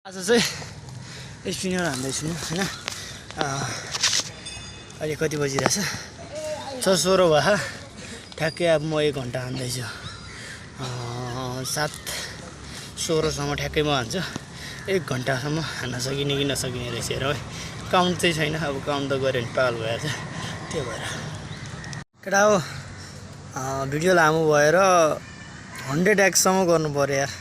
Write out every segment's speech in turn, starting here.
आज चाहिँ स्पिनर हान्दैछु हैन। अहिले कति बजिरहेछ? 16 भयो। ठ्याक्कै अब म 1 घन्टा हान्दैछु। 7:16 सम्म ठ्याक्कै म हान्छु। 1 घन्टासम्म हान्न सकिने कि नसकिने रहेछ हेर है। काउन्ट चाहिँ छैन, अब काउन्ट त गऱ्यो भने पागल भइहाल्छ। त्यो भएर केटा हो, भिडियो लामो भएर 100x सम्म गर्नु पर्यो यार।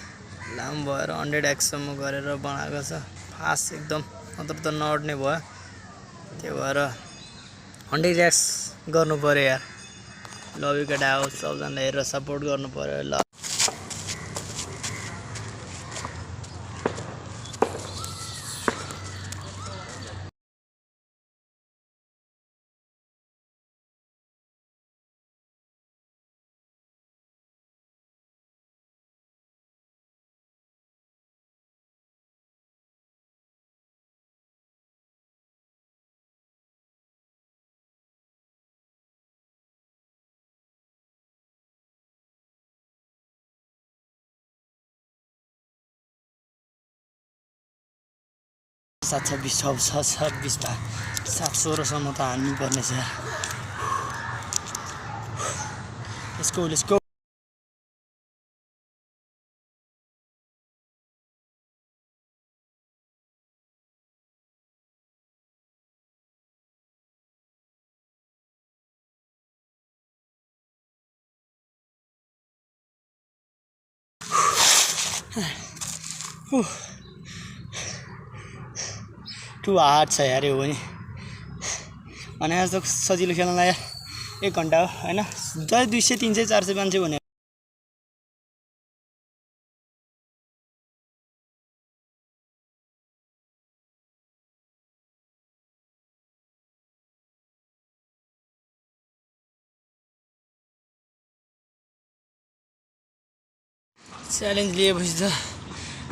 लामो भएर 100x सम्म गरेर बनाएको छ। फास्ट एकदम, नत्र त नअट्ने भयो। त्यो भएर 100x गर्नु पर्यो यार। लभ यु केटा हो, सबजनाले हेरेर सपोर्ट गर्नु पर्यो ल। सात 26 भए 7:16 सम्म त हान्नु पर्ने छ यार। Let's go. टु हार्ड छ यार यो पनि। भने जस्तो सजिलो खेल्नलाई यार 1 घन्टा हो हैन। 200 300 400 मान्छे भने च्यालेन्ज लिएपछि त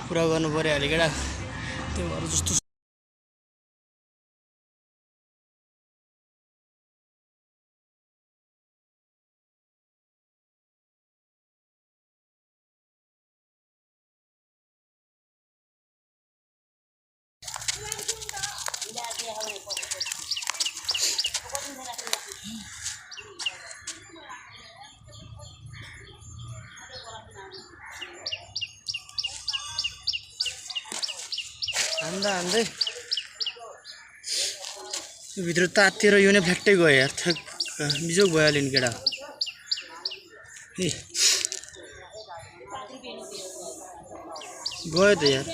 पुरा गर्नु पर्यो अहिले केटा। त्यो भएर जस्तो हान्दै भित्र तातेर यो नै फ्याक्टै गयो यार। बिजोक भइहाल्यो नि केटा। गयो त यार।